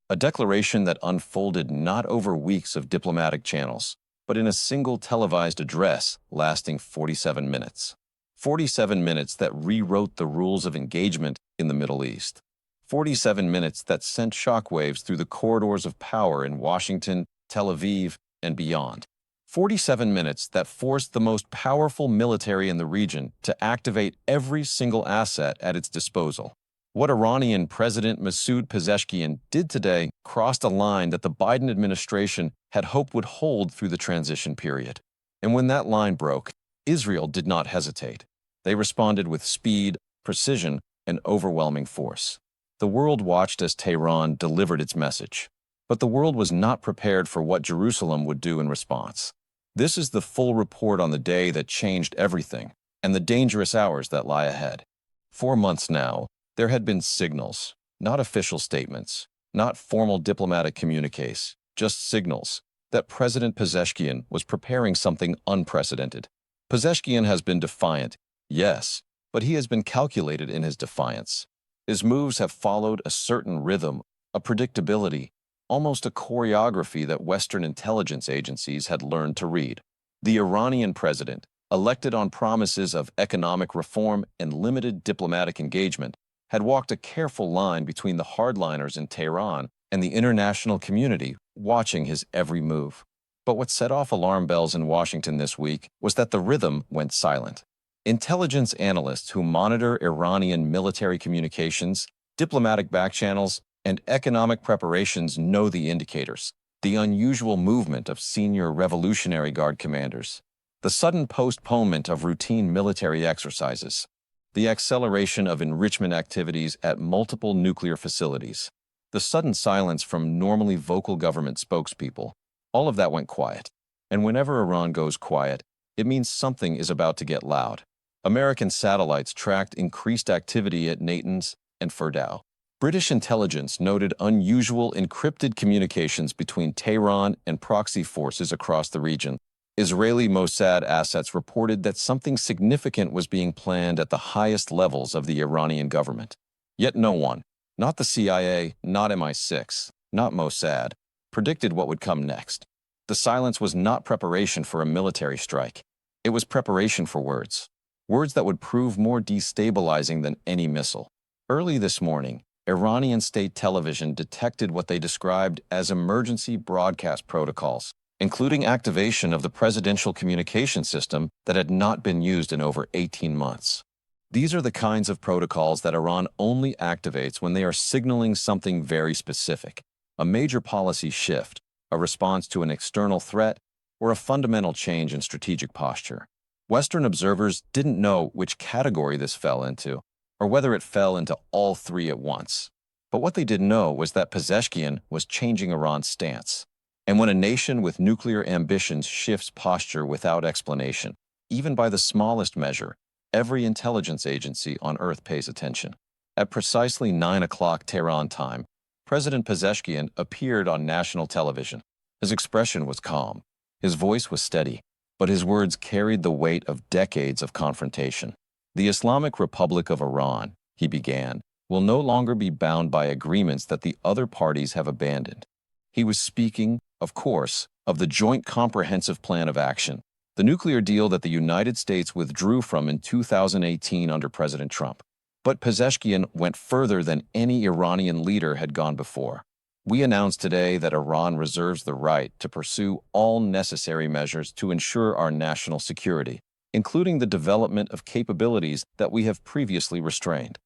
A declaration that unfolded not over weeks of diplomatic channels, but in a single televised address lasting 47 minutes. 47 minutes that rewrote the rules of engagement in the Middle East. 47 minutes that sent shockwaves through the corridors of power in Washington, Tel Aviv, and beyond. 47 minutes that forced the most powerful military in the region to activate every single asset at its disposal. What Iranian President Pezeshkian did today crossed a line that the Biden administration had hoped would hold through the transition period. And when that line broke, Israel did not hesitate. They responded with speed, precision, and overwhelming force. The world watched as Tehran delivered its message. But the world was not prepared for what Jerusalem would do in response. This is the full report on the day that changed everything, and the dangerous hours that lie ahead. 4 months now, there had been signals, not official statements, not formal diplomatic communiques, just signals, that President Pezeshkian was preparing something unprecedented. Pezeshkian has been defiant, yes, but he has been calculated in his defiance. His moves have followed a certain rhythm, a predictability, almost a choreography that Western intelligence agencies had learned to read. The Iranian president, elected on promises of economic reform and limited diplomatic engagement, had walked a careful line between the hardliners in Tehran and the international community watching his every move. But what set off alarm bells in Washington this week was that the rhythm went silent. Intelligence analysts who monitor Iranian military communications, diplomatic backchannels, and economic preparations know the indicators: the unusual movement of senior Revolutionary Guard commanders, the sudden postponement of routine military exercises, the acceleration of enrichment activities at multiple nuclear facilities, the sudden silence from normally vocal government spokespeople. All of that went quiet. And whenever Iran goes quiet, it means something is about to get loud. American satellites tracked increased activity at Natanz and Fordow. British intelligence noted unusual encrypted communications between Tehran and proxy forces across the region. Israeli Mossad assets reported that something significant was being planned at the highest levels of the Iranian government. Yet no one, not the CIA, not MI6, not Mossad, predicted what would come next. The silence was not preparation for a military strike. It was preparation for words. Words that would prove more destabilizing than any missile. Early this morning, Iranian state television detected what they described as emergency broadcast protocols, including activation of the presidential communication system that had not been used in over 18 months. These are the kinds of protocols that Iran only activates when they are signaling something very specific: a major policy shift, a response to an external threat, or a fundamental change in strategic posture. Western observers didn't know which category this fell into, or whether it fell into all three at once. But what they did know was that Pezeshkian was changing Iran's stance. And when a nation with nuclear ambitions shifts posture without explanation, even by the smallest measure, every intelligence agency on Earth pays attention. At precisely 9 o'clock Tehran time, President Pezeshkian appeared on national television. His expression was calm. His voice was steady, but his words carried the weight of decades of confrontation. The Islamic Republic of Iran, he began, will no longer be bound by agreements that the other parties have abandoned. He was speaking, of course, of the Joint Comprehensive Plan of Action, the nuclear deal that the United States withdrew from in 2018 under President Trump. But Pezeshkian went further than any Iranian leader had gone before. We announced today that Iran reserves the right to pursue all necessary measures to ensure our national security, including the development of capabilities that we have previously restrained.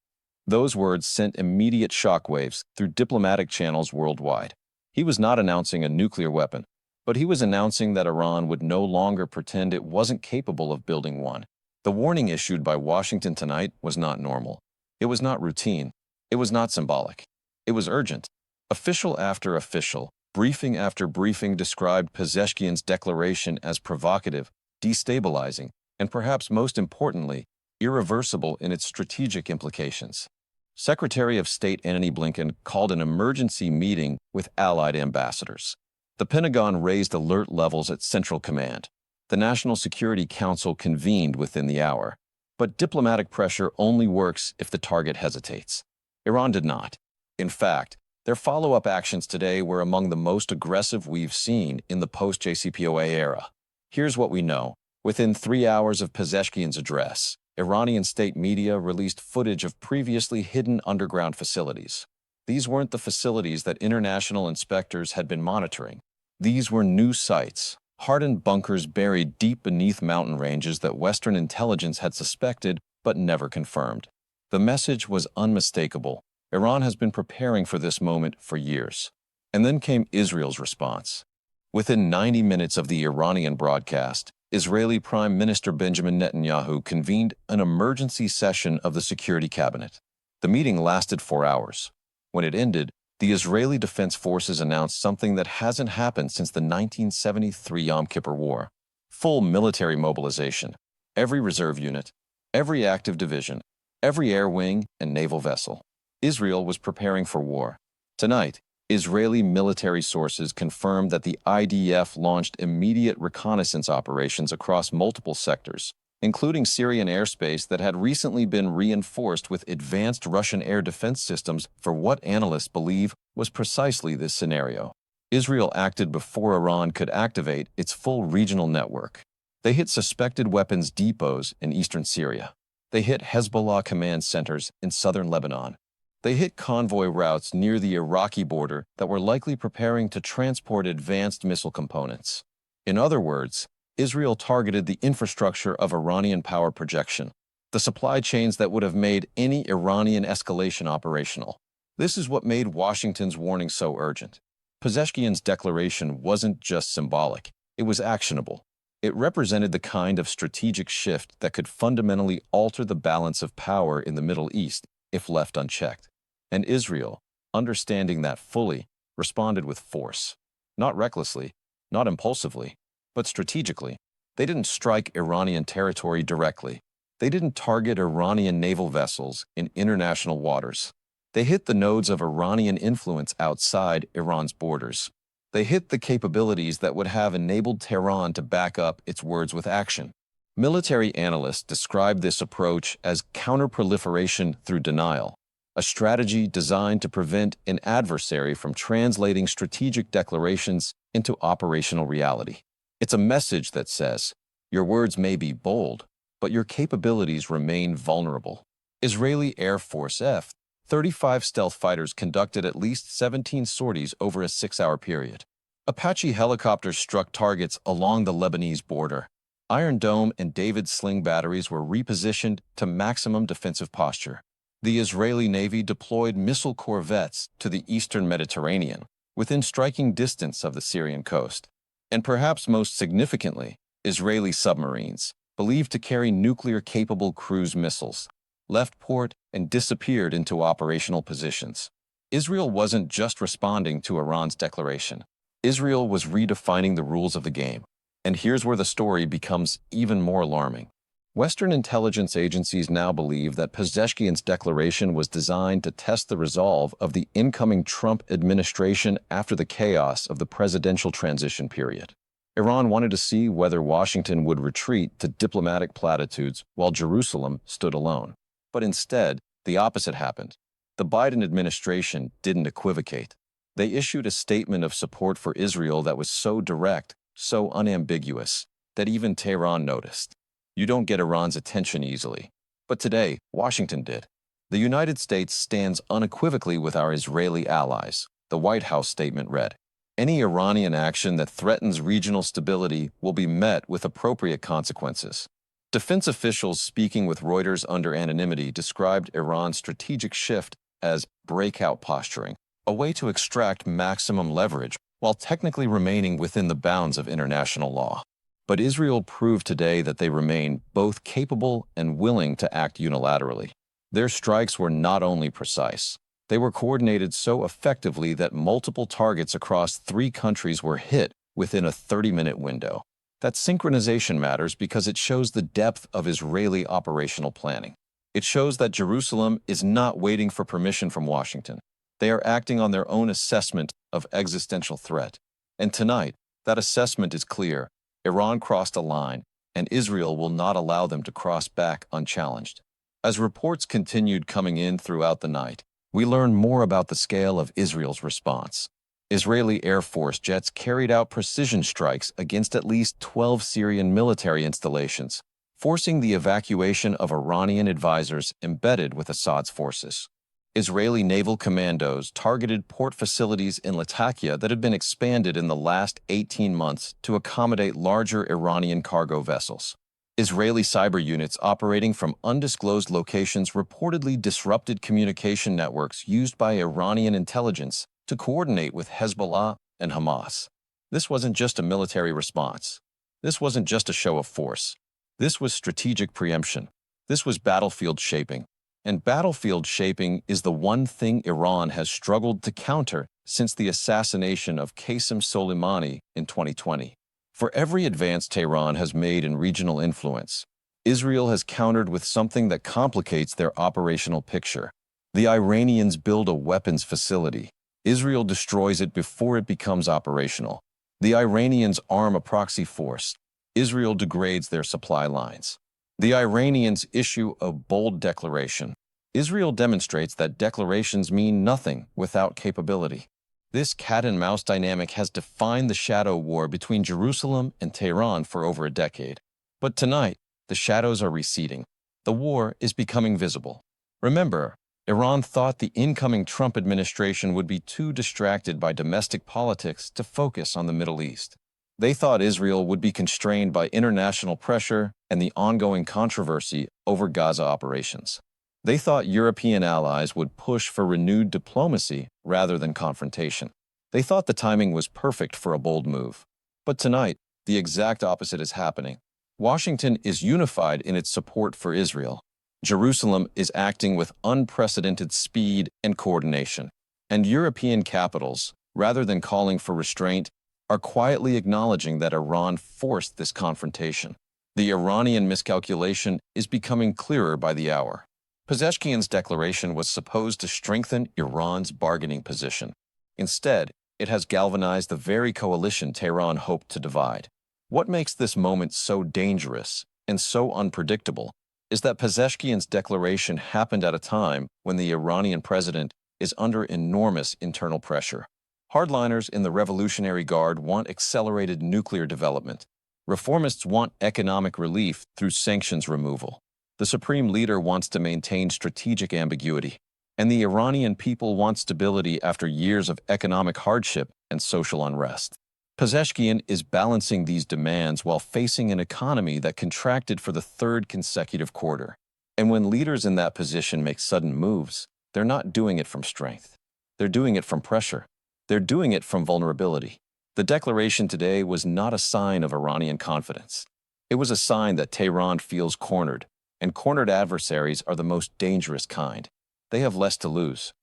Those words sent immediate shockwaves through diplomatic channels worldwide. He was not announcing a nuclear weapon, but he was announcing that Iran would no longer pretend it wasn't capable of building one. The warning issued by Washington tonight was not normal. It was not routine. It was not symbolic. It was urgent. Official after official, briefing after briefing described Pezeshkian's declaration as provocative, destabilizing, and perhaps most importantly, irreversible in its strategic implications. Secretary of State Antony Blinken called an emergency meeting with allied ambassadors. The Pentagon raised alert levels at Central Command. The National Security Council convened within the hour. But diplomatic pressure only works if the target hesitates. Iran did not. In fact, Their follow-up actions today were among the most aggressive we've seen in the post-JCPOA era. Here's what we know. Within 3 hours of Pezeshkian's address, Iranian state media released footage of previously hidden underground facilities. These weren't the facilities that international inspectors had been monitoring. These were new sites, hardened bunkers buried deep beneath mountain ranges that Western intelligence had suspected but never confirmed. The message was unmistakable. Iran has been preparing for this moment for years. And then came Israel's response. Within 90 minutes of the Iranian broadcast, Israeli Prime Minister Benjamin Netanyahu convened an emergency session of the Security Cabinet. The meeting lasted 4 hours. When it ended, the Israeli Defense Forces announced something that hasn't happened since the 1973 Yom Kippur War. Full military mobilization. Every reserve unit, every active division, every air wing and naval vessel. Israel was preparing for war. Tonight, Israeli military sources confirmed that the IDF launched immediate reconnaissance operations across multiple sectors, including Syrian airspace that had recently been reinforced with advanced Russian air defense systems for what analysts believe was precisely this scenario. Israel acted before Iran could activate its full regional network. They hit suspected weapons depots in eastern Syria. They hit Hezbollah command centers in southern Lebanon. They hit convoy routes near the Iraqi border that were likely preparing to transport advanced missile components. In other words, Israel targeted the infrastructure of Iranian power projection, the supply chains that would have made any Iranian escalation operational. This is what made Washington's warning so urgent. Pezeshkian's declaration wasn't just symbolic, it was actionable. It represented the kind of strategic shift that could fundamentally alter the balance of power in the Middle East if left unchecked. And Israel, understanding that fully, responded with force. Not recklessly, not impulsively, but strategically. They didn't strike Iranian territory directly. They didn't target Iranian naval vessels in international waters. They hit the nodes of Iranian influence outside Iran's borders. They hit the capabilities that would have enabled Tehran to back up its words with action. Military analysts describe this approach as counterproliferation through denial, a strategy designed to prevent an adversary from translating strategic declarations into operational reality. It's a message that says, your words may be bold, but your capabilities remain vulnerable. Israeli Air Force F-35 stealth fighters conducted at least 17 sorties over a 6-hour period. Apache helicopters struck targets along the Lebanese border. Iron Dome and David Sling batteries were repositioned to maximum defensive posture. The Israeli Navy deployed missile corvettes to the eastern Mediterranean, within striking distance of the Syrian coast. And perhaps most significantly, Israeli submarines, believed to carry nuclear-capable cruise missiles, left port and disappeared into operational positions. Israel wasn't just responding to Iran's declaration. Israel was redefining the rules of the game. And here's where the story becomes even more alarming. Western intelligence agencies now believe that Pezeshkian's declaration was designed to test the resolve of the incoming Trump administration after the chaos of the presidential transition period. Iran wanted to see whether Washington would retreat to diplomatic platitudes while Jerusalem stood alone. But instead, the opposite happened. The Biden administration didn't equivocate. They issued a statement of support for Israel that was so direct, so unambiguous, that even Tehran noticed. You don't get Iran's attention easily. But today, Washington did. The United States stands unequivocally with our Israeli allies, the White House statement read. Any Iranian action that threatens regional stability will be met with appropriate consequences. Defense officials speaking with Reuters under anonymity described Iran's strategic shift as breakout posturing, a way to extract maximum leverage while technically remaining within the bounds of international law. But Israel proved today that they remain both capable and willing to act unilaterally. Their strikes were not only precise, they were coordinated so effectively that multiple targets across 3 countries were hit within a 30-minute window. That synchronization matters because it shows the depth of Israeli operational planning. It shows that Jerusalem is not waiting for permission from Washington. They are acting on their own assessment of existential threat. And tonight, that assessment is clear. Iran crossed a line, and Israel will not allow them to cross back unchallenged. As reports continued coming in throughout the night, we learn more about the scale of Israel's response. Israeli Air Force jets carried out precision strikes against at least 12 Syrian military installations, forcing the evacuation of Iranian advisors embedded with Assad's forces. Israeli naval commandos targeted port facilities in Latakia that had been expanded in the last 18 months to accommodate larger Iranian cargo vessels. Israeli cyber units operating from undisclosed locations reportedly disrupted communication networks used by Iranian intelligence to coordinate with Hezbollah and Hamas. This wasn't just a military response. This wasn't just a show of force. This was strategic preemption. This was battlefield shaping. And battlefield shaping is the one thing Iran has struggled to counter since the assassination of Qasem Soleimani in 2020. For every advance Tehran has made in regional influence, Israel has countered with something that complicates their operational picture. The Iranians build a weapons facility. Israel destroys it before it becomes operational. The Iranians arm a proxy force. Israel degrades their supply lines. The Iranians issue a bold declaration. Israel demonstrates that declarations mean nothing without capability. This cat-and-mouse dynamic has defined the shadow war between Jerusalem and Tehran for over a decade. But tonight, the shadows are receding. The war is becoming visible. Remember, Iran thought the incoming Trump administration would be too distracted by domestic politics to focus on the Middle East. They thought Israel would be constrained by international pressure and the ongoing controversy over Gaza operations. They thought European allies would push for renewed diplomacy rather than confrontation. They thought the timing was perfect for a bold move. But tonight, the exact opposite is happening. Washington is unified in its support for Israel. Jerusalem is acting with unprecedented speed and coordination. And European capitals, rather than calling for restraint, are quietly acknowledging that Iran forced this confrontation. The Iranian miscalculation is becoming clearer by the hour. Pezeshkian's declaration was supposed to strengthen Iran's bargaining position. Instead, it has galvanized the very coalition Tehran hoped to divide. What makes this moment so dangerous and so unpredictable is that Pezeshkian's declaration happened at a time when the Iranian president is under enormous internal pressure. Hardliners in the Revolutionary Guard want accelerated nuclear development. Reformists want economic relief through sanctions removal. The supreme leader wants to maintain strategic ambiguity, and the Iranian people want stability after years of economic hardship and social unrest. Pezeshkian is balancing these demands while facing an economy that contracted for the third consecutive quarter. And when leaders in that position make sudden moves, they're not doing it from strength. They're doing it from pressure. They're doing it from vulnerability. The declaration today was not a sign of Iranian confidence. It was a sign that Tehran feels cornered, and cornered adversaries are the most dangerous kind. They have less to lose.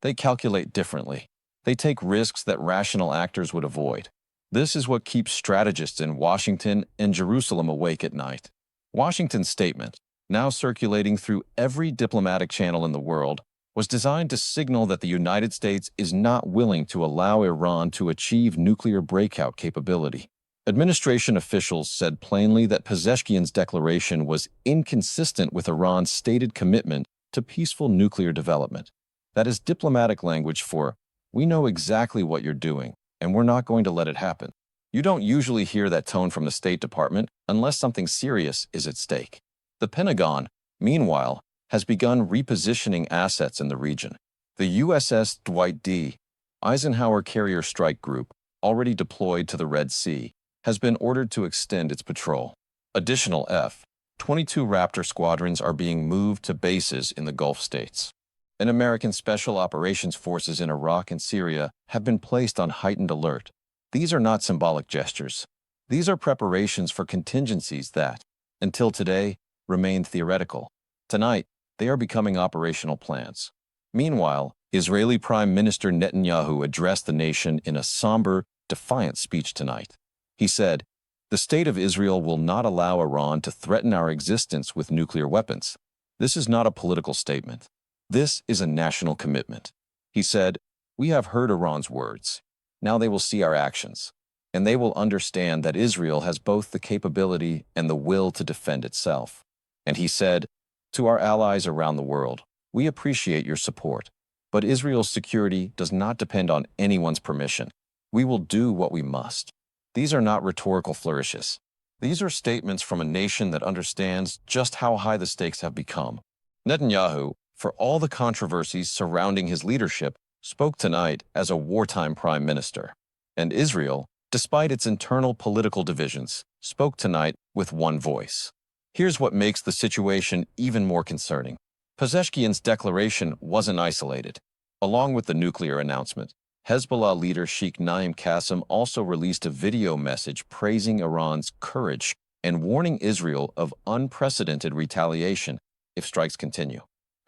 They calculate differently. They take risks that rational actors would avoid. This is what keeps strategists in Washington and Jerusalem awake at night. Washington's statement, now circulating through every diplomatic channel in the world, was designed to signal that the United States is not willing to allow Iran to achieve nuclear breakout capability. Administration officials said plainly that Pezeshkian's declaration was inconsistent with Iran's stated commitment to peaceful nuclear development. That is diplomatic language for, we know exactly what you're doing, and we're not going to let it happen. You don't usually hear that tone from the State Department unless something serious is at stake. The Pentagon, meanwhile, has begun repositioning assets in the region. The USS Dwight D. Eisenhower Carrier Strike Group, already deployed to the Red Sea, has been ordered to extend its patrol. Additional F-22 Raptor squadrons are being moved to bases in the Gulf states. And American Special Operations Forces in Iraq and Syria have been placed on heightened alert. These are not symbolic gestures. These are preparations for contingencies that, until today, remained theoretical. Tonight, they are becoming operational plans. Meanwhile, Israeli Prime Minister Netanyahu addressed the nation in a somber, defiant speech tonight. He said, "The state of Israel will not allow Iran to threaten our existence with nuclear weapons. This is not a political statement. This is a national commitment." He said, "We have heard Iran's words. Now they will see our actions, and they will understand that Israel has both the capability and the will to defend itself." And he said, "To our allies around the world, we appreciate your support. But Israel's security does not depend on anyone's permission. We will do what we must. These are not rhetorical flourishes. These are statements from a nation that understands just how high the stakes have become. Netanyahu, for all the controversies surrounding his leadership, spoke tonight as a wartime prime minister. And Israel, despite its internal political divisions, spoke tonight with one voice. Here's what makes the situation even more concerning. Pezeshkian's declaration wasn't isolated. Along with the nuclear announcement, Hezbollah leader Sheikh Naim Qasem also released a video message praising Iran's courage and warning Israel of unprecedented retaliation if strikes continue.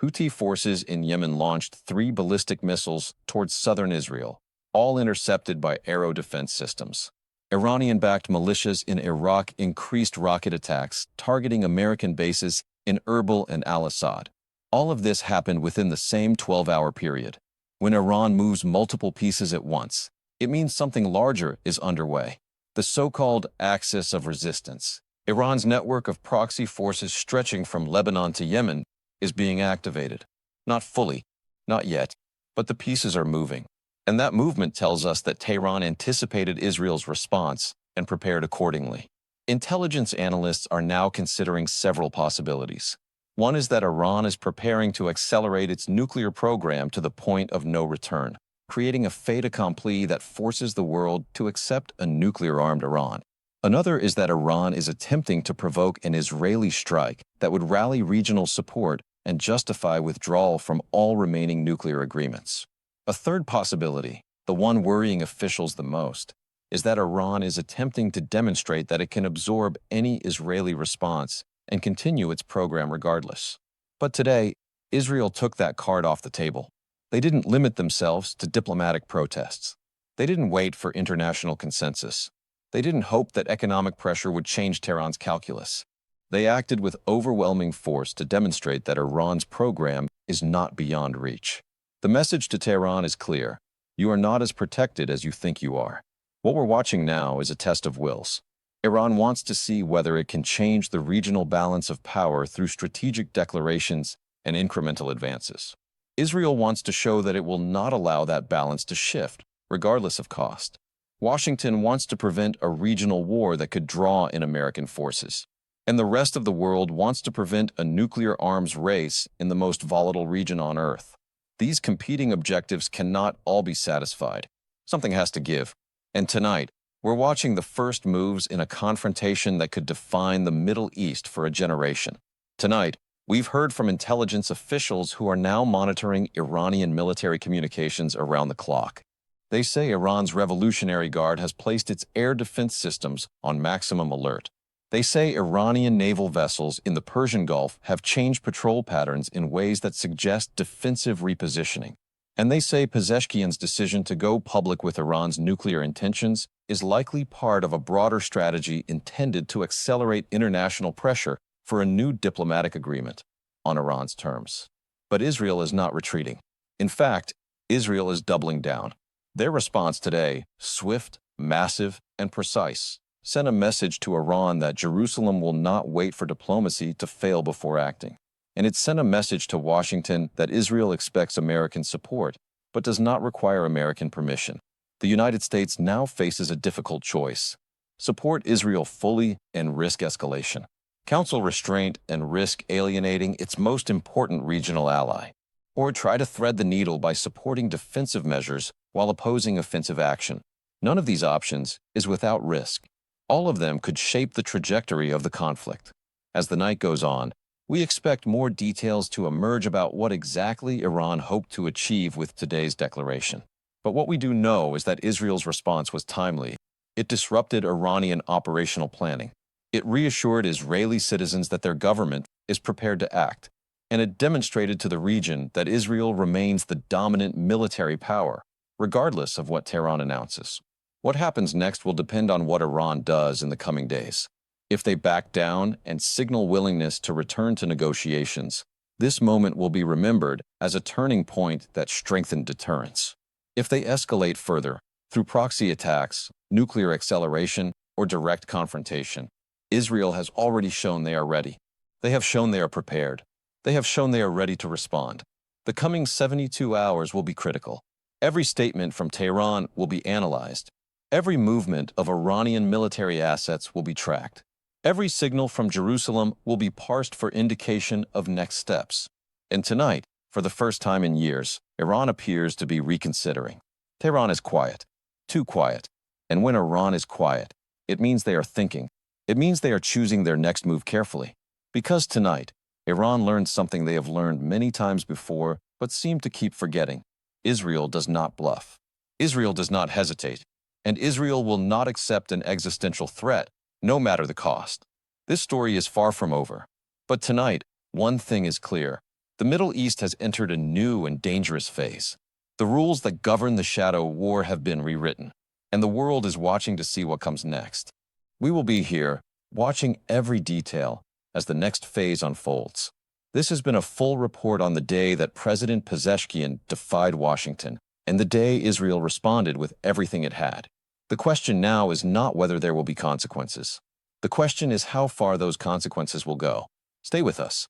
Houthi forces in Yemen launched 3 ballistic missiles towards southern Israel, all intercepted by aero defense systems. Iranian-backed militias in Iraq increased rocket attacks targeting American bases in Erbil and Al-Assad. All of this happened within the same 12-hour period. When Iran moves multiple pieces at once, it means something larger is underway. The so-called axis of resistance, Iran's network of proxy forces stretching from Lebanon to Yemen, is being activated. Not fully, not yet, but the pieces are moving. And that movement tells us that Tehran anticipated Israel's response and prepared accordingly. Intelligence analysts are now considering several possibilities. One is that Iran is preparing to accelerate its nuclear program to the point of no return, creating a fait accompli that forces the world to accept a nuclear-armed Iran. Another is that Iran is attempting to provoke an Israeli strike that would rally regional support and justify withdrawal from all remaining nuclear agreements. A third possibility, the one worrying officials the most, is that Iran is attempting to demonstrate that it can absorb any Israeli response and continue its program regardless. But today, Israel took that card off the table. They didn't limit themselves to diplomatic protests. They didn't wait for international consensus. They didn't hope that economic pressure would change Tehran's calculus. They acted with overwhelming force to demonstrate that Iran's program is not beyond reach. The message to Tehran is clear. You are not as protected as you think you are. What we're watching now is a test of wills. Iran wants to see whether it can change the regional balance of power through strategic declarations and incremental advances. Israel wants to show that it will not allow that balance to shift, regardless of cost. Washington wants to prevent a regional war that could draw in American forces. And the rest of the world wants to prevent a nuclear arms race in the most volatile region on Earth. These competing objectives cannot all be satisfied. Something has to give. And tonight, we're watching the first moves in a confrontation that could define the Middle East for a generation. Tonight, we've heard from intelligence officials who are now monitoring Iranian military communications around the clock. They say Iran's Revolutionary Guard has placed its air defense systems on maximum alert. They say Iranian naval vessels in the Persian Gulf have changed patrol patterns in ways that suggest defensive repositioning. And they say Pezeshkian's decision to go public with Iran's nuclear intentions is likely part of a broader strategy intended to accelerate international pressure for a new diplomatic agreement on Iran's terms. But Israel is not retreating. In fact, Israel is doubling down. Their response today, swift, massive, and precise, sent a message to Iran that Jerusalem will not wait for diplomacy to fail before acting. And it sent a message to Washington that Israel expects American support, but does not require American permission. The United States now faces a difficult choice: support Israel fully and risk escalation, counsel restraint and risk alienating its most important regional ally, or try to thread the needle by supporting defensive measures while opposing offensive action. None of these options is without risk. All of them could shape the trajectory of the conflict. As the night goes on, we expect more details to emerge about what exactly Iran hoped to achieve with today's declaration. But what we do know is that Israel's response was timely. It disrupted Iranian operational planning. It reassured Israeli citizens that their government is prepared to act. And it demonstrated to the region that Israel remains the dominant military power, regardless of what Tehran announces. What happens next will depend on what Iran does in the coming days. If they back down and signal willingness to return to negotiations, this moment will be remembered as a turning point that strengthened deterrence. If they escalate further, through proxy attacks, nuclear acceleration, or direct confrontation, Israel has already shown they are ready. They have shown they are prepared. They have shown they are ready to respond. The coming 72 hours will be critical. Every statement from Tehran will be analyzed. Every movement of Iranian military assets will be tracked. Every signal from Jerusalem will be parsed for indication of next steps. And tonight, for the first time in years, Iran appears to be reconsidering. Tehran is quiet, too quiet. And when Iran is quiet, it means they are thinking. It means they are choosing their next move carefully. Because tonight, Iran learned something they have learned many times before, but seem to keep forgetting. Israel does not bluff. Israel does not hesitate. And Israel will not accept an existential threat, no matter the cost. This story is far from over. But tonight, one thing is clear. The Middle East has entered a new and dangerous phase. The rules that govern the shadow war have been rewritten, and the world is watching to see what comes next. We will be here, watching every detail as the next phase unfolds. This has been a full report on the day that President Pezeshkian defied Washington, and the day Israel responded with everything it had. The question now is not whether there will be consequences. The question is how far those consequences will go. Stay with us.